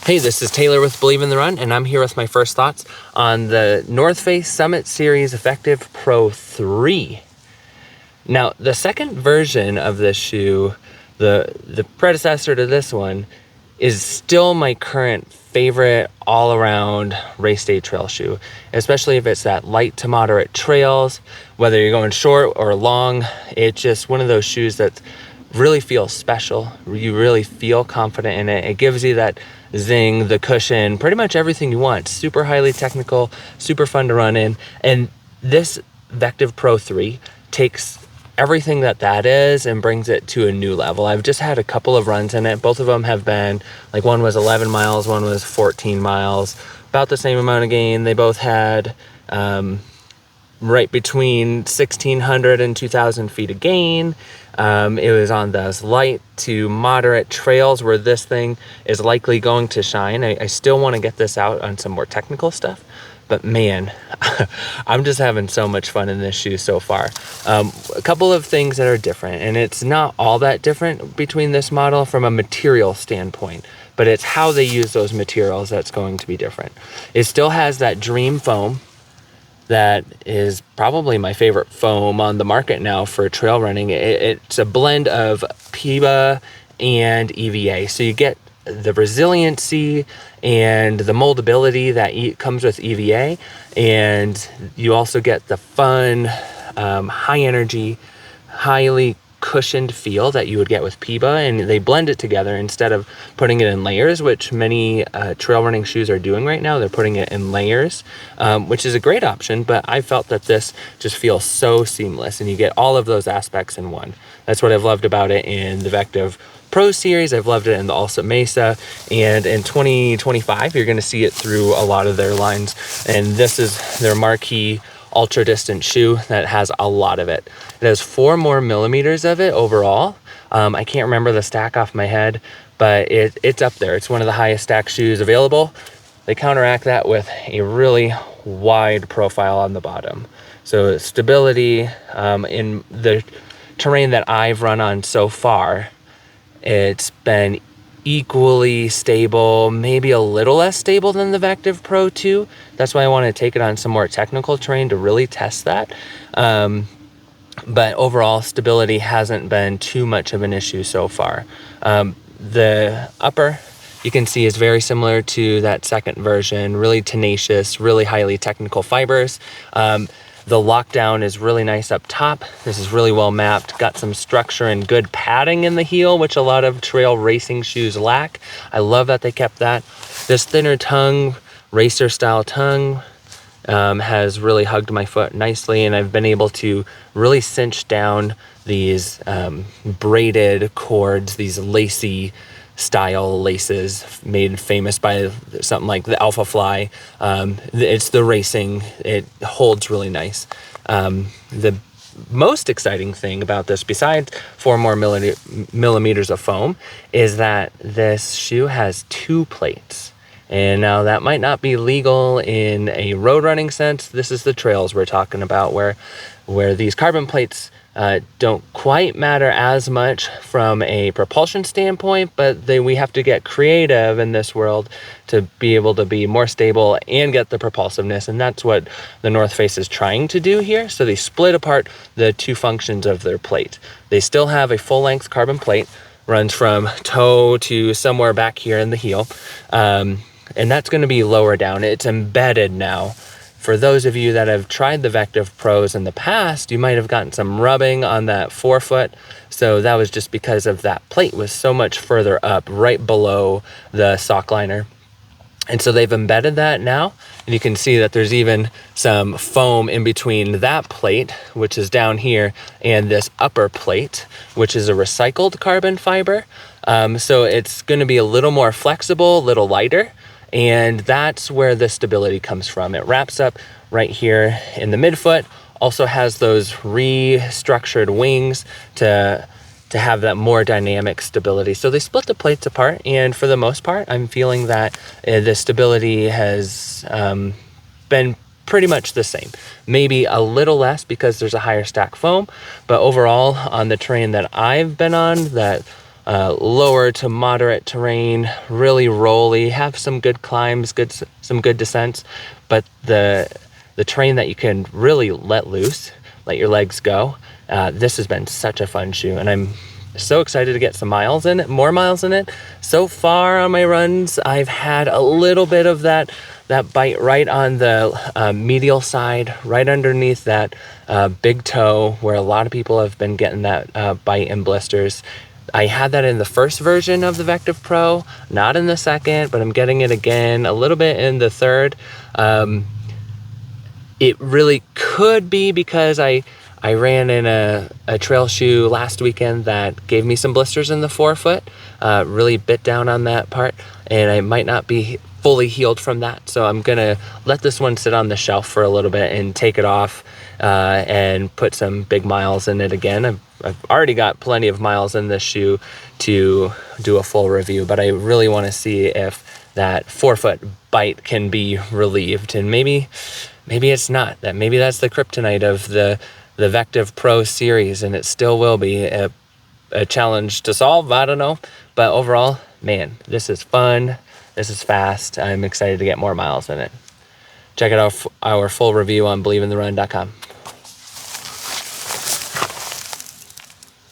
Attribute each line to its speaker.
Speaker 1: Hey, this is Taylor with Believe in the Run, and I'm here with my first thoughts on the North Face Summit Series Vectiv Pro 3. Now, the second version of this shoe, the predecessor to this one, is still my current favorite all-around race day trail shoe, especially if it's that light to moderate trails, whether you're going short or long. It's just one of those shoes that really feels special. You really feel confident in it. It gives you that zing, the cushion, pretty much everything you want. Super highly technical, super fun to run in. And this Vectiv Pro 3 takes everything that is and brings it to a new level. I've just had a couple of runs in it. Both of them have been, like, one was 11 miles, one was 14 miles, about the same amount of gain. They both had right between 1,600 and 2,000 feet of gain. It was on those light to moderate trails where this thing is likely going to shine. I still want to get this out on some more technical stuff, but man, I'm just having so much fun in this shoe so far. A couple of things that are different, and it's not all that different between this model from a material standpoint, but it's how they use those materials that's going to be different. It still has that Dream foam that is probably my favorite foam on the market now for trail running. It's a blend of PEBA and EVA. So you get the resiliency and the moldability that comes with EVA, and you also get the fun, high energy, highly cushioned feel that you would get with PEBA, and they blend it together instead of putting it in layers, which many trail running shoes are doing right now. They're putting it in layers, which is a great option, but I felt that this just feels so seamless, and you get all of those aspects in one. That's what I've loved about it in the Vectiv Pro series. I've loved it in the Alsa Mesa, and in 2025 you're going to see it through a lot of their lines, and this is their marquee ultra distance shoe that has a lot of it. It has 4 more millimeters of it overall. I can't remember the stack off my head, but it's up there. It's one of the highest stack shoes available. They counteract that with a really wide profile on the bottom. So stability in the terrain that I've run on so far, it's been equally stable, maybe a little less stable than the Vectiv Pro 2. That's why I want to take it on some more technical terrain to really test that. But overall, stability hasn't been too much of an issue so far. The upper, you can see, is very similar to that second version, really tenacious, really highly technical fibers. The lockdown is really nice up top. This is really well mapped, got some structure and good padding in the heel, which a lot of trail racing shoes lack. I love that they kept that. This thinner tongue, racer style tongue, has really hugged my foot nicely, and I've been able to really cinch down these braided cords, these lacy style laces made famous by something like the Alpha Fly. It's the racing, it holds really nice. The most exciting thing about this, besides 4 more millimeters of foam, is that this shoe has 2 plates. And now that might not be legal in a road running sense. This is the trails we're talking about, where these carbon plates don't quite matter as much from a propulsion standpoint, but we have to get creative in this world to be able to be more stable and get the propulsiveness, and that's what the North Face is trying to do here. So they split apart the 2 functions of their plate. They still have a full-length carbon plate, runs from toe to somewhere back here in the heel, and that's going to be lower down. It's embedded now. For those of you that have tried the Vectiv Pros in the past, you might have gotten some rubbing on that forefoot. So that was just because of that plate was so much further up, right below the sock liner. And so they've embedded that now, and you can see that there's even some foam in between that plate, which is down here, and this upper plate, which is a recycled carbon fiber. So it's going to be a little more flexible, a little lighter, and that's where the stability comes from. It wraps up right here in the midfoot, also has those restructured wings to have that more dynamic stability. So they split the plates apart, and for the most part, I'm feeling that the stability has been pretty much the same. Maybe a little less because there's a higher stack foam, but overall on the terrain that I've been on, that lower to moderate terrain, really rolly, have some good climbs, some good descents, but the terrain that you can really let loose, let your legs go. This has been such a fun shoe, and I'm so excited to get some miles in it, more miles in it. So far on my runs, I've had a little bit of that bite right on the medial side, right underneath that big toe, where a lot of people have been getting that bite and blisters. I had that in the first version of the Vectiv Pro, not in the second, but I'm getting it again a little bit in the third. It really could be because I ran in a trail shoe last weekend that gave me some blisters in the forefoot, really bit down on that part, and I might not be fully healed from that. So I'm gonna let this one sit on the shelf for a little bit and take it off and put some big miles in it again. I've already got plenty of miles in this shoe to do a full review, but I really want to see if that forefoot bite can be relieved, and maybe it's not. Maybe that's the kryptonite of the Vectiv Pro series, and it still will be a challenge to solve. I don't know, but overall, man, this is fun. This is fast. I'm excited to get more miles in it. Check out our full review on believeintherun.com.